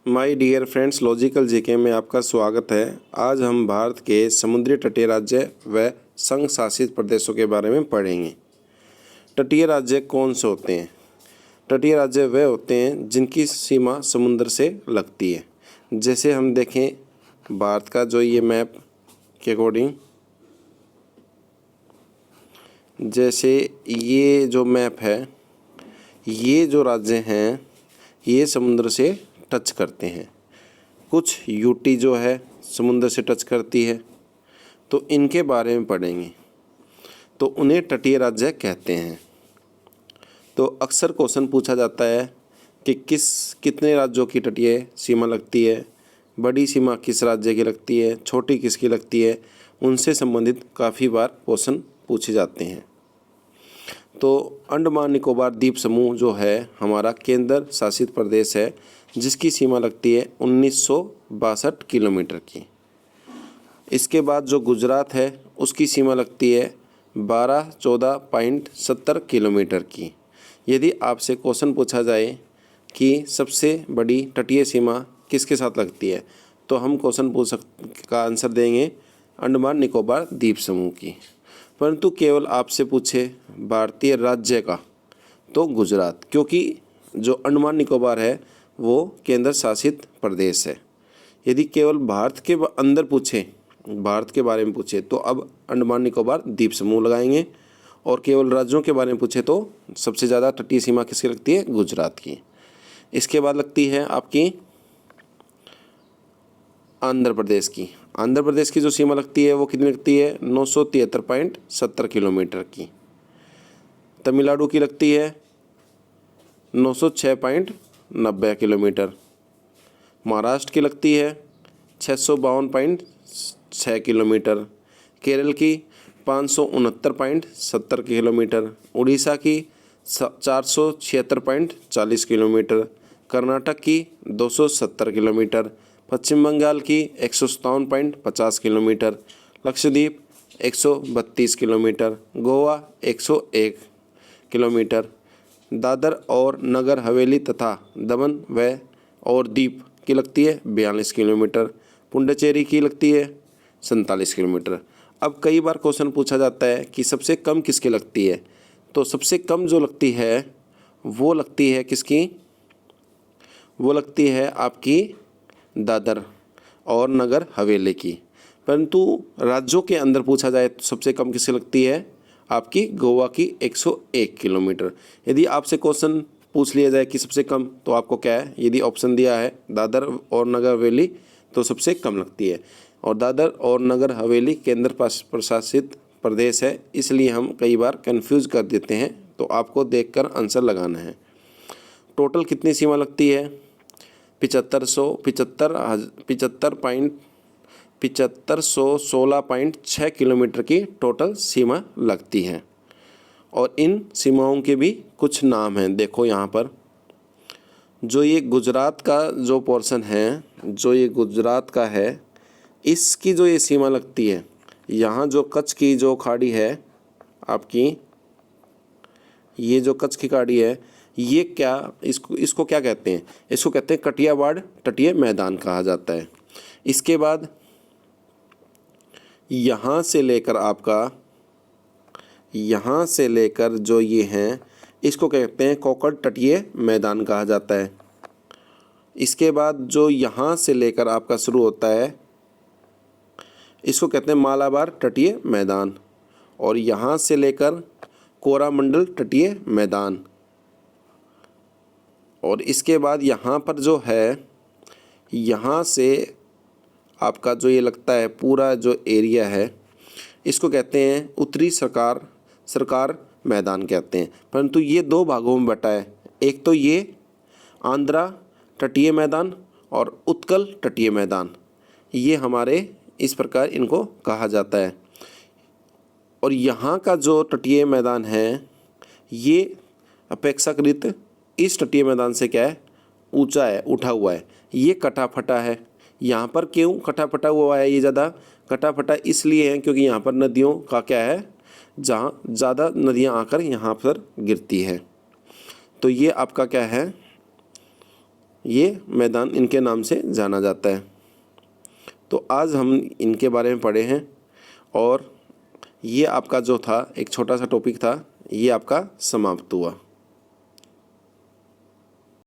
My dear friends, logical GK में आपका स्वागत है। आज हम भारत के समुद्री तटीय राज्य व संघ शासित प्रदेशों के बारे में पढ़ेंगे। तटीय राज्य कौन से होते हैं? तटीय राज्य वे होते हैं जिनकी सीमा समुद्र से लगती है। जैसे हम देखें भारत का जो ये मैप के अकॉर्डिंग, जैसे ये जो मैप है, ये जो राज्य हैं ये समुद्र से टच करते हैं। कुछ यूटी जो है समुद्र से टच करती है, तो इनके बारे में पढ़ेंगे। तो उन्हें तटीय राज्य कहते हैं। तो अक्सर क्वेश्चन पूछा जाता है कि कितने राज्यों की तटीय सीमा लगती है, बड़ी सीमा किस राज्य की लगती है, छोटी किसकी लगती है, उनसे संबंधित काफ़ी बार क्वेश्चन पूछे जाते हैं। तो अंडमान निकोबार द्वीप समूह जो है हमारा केंद्र शासित प्रदेश है, जिसकी सीमा लगती है 1962 किलोमीटर की। इसके बाद जो गुजरात है उसकी सीमा लगती है 1214.70 किलोमीटर की। यदि आपसे क्वेश्चन पूछा जाए कि सबसे बड़ी तटीय सीमा किसके साथ लगती है, तो हम क्वेश्चन का आंसर देंगे अंडमान निकोबार द्वीप समूह की। परंतु केवल आपसे पूछे भारतीय राज्य का, तो गुजरात, क्योंकि जो अंडमान निकोबार है वो केंद्र शासित प्रदेश है। यदि केवल भारत के अंदर पूछे, भारत के बारे में पूछे, तो अब अंडमान निकोबार द्वीप समूह लगाएंगे, और केवल राज्यों के बारे में पूछे तो सबसे ज़्यादा तटीय सीमा किसकी लगती है? गुजरात की। इसके बाद लगती है आपकी आंध्र प्रदेश की। आंध्र प्रदेश की जो सीमा लगती है वो कितनी लगती है? 973.70 किलोमीटर की। तमिलनाडु की लगती है 906.90 किलोमीटर। महाराष्ट्र की लगती है 652.6 किलोमीटर। केरल की 569.70 किलोमीटर। उड़ीसा की 476.40 किलोमीटर। कर्नाटक की 270 किलोमीटर। पश्चिम बंगाल की 157.50 kilometre. Lakshadweep 132 kilometre. Goa 101 kilometre. Dadar और नगर हवेली तथा दमन व और दीव की लगती है 42 किलोमीटर। पुडुचेरी की लगती है 47 किलोमीटर। अब कई बार क्वेश्चन पूछा जाता है कि सबसे कम किसकी लगती है, तो सबसे कम जो लगती है वो लगती है किसकी? वो लगती है आपकी दादर और नगर हवेली की। परंतु राज्यों के अंदर पूछा जाए तो सबसे कम किसकी लगती है? आपकी गोवा की 101 किलोमीटर। यदि आपसे क्वेश्चन पूछ लिया जाए कि सबसे कम, तो आपको क्या है? यदि ऑप्शन दिया है दादर और नगर हवेली, तो सबसे कम लगती है। और दादर और नगर हवेली केंद्र प्रशासित प्रदेश है, इसलिए हम कई बार कंफ्यूज कर देते हैं। तो आपको देखकर आंसर लगाना है। टोटल कितनी सीमा लगती है? 7516.6 किलोमीटर की टोटल सीमा लगती है। और इन सीमाओं के भी कुछ नाम हैं। देखो यहाँ पर जो ये गुजरात का जो पोर्शन है, जो ये गुजरात का है, इसकी जो ये सीमा लगती है, यहाँ जो कच्छ की जो खाड़ी है आपकी, ये जो कच्छ की खाड़ी है, ये क्या इसको क्या कहते हैं? इसको कहते हैं कटियावाड़ तटीय मैदान कहा जाता है। इसके बाद यहाँ से लेकर जो ये हैं, इसको कहते हैं कोकड़ तटीय मैदान कहा जाता है। इसके बाद जो यहाँ से लेकर आपका शुरू होता है, इसको कहते हैं मालाबार तटीय मैदान, और यहाँ से लेकर कोरामंडल तटीय मैदान। और इसके बाद यहाँ पर जो है, यहाँ से आपका जो ये लगता है पूरा जो एरिया है, इसको कहते हैं उत्तरी सरकार मैदान कहते हैं। परंतु ये दो भागों में बटा है। एक तो ये आंध्रा तटीय मैदान और उत्कल तटीय मैदान, ये हमारे इस प्रकार इनको कहा जाता है। और यहाँ का जो तटीय मैदान है, ये अपेक्षाकृत इस तटीय मैदान से क्या है? ऊंचा है, उठा हुआ है। ये कटा फटा है। यहाँ पर क्यों कटा फटा हुआ है? ये ज़्यादा कटा फटा इसलिए है क्योंकि यहाँ पर नदियों का क्या है, जहाँ ज़्यादा नदियाँ आकर यहाँ पर गिरती है। तो ये आपका क्या है? ये मैदान इनके नाम से जाना जाता है। तो आज हम इनके बारे में पढ़े हैं और ये आपका जो था एक छोटा सा टॉपिक था, ये आपका समाप्त हुआ।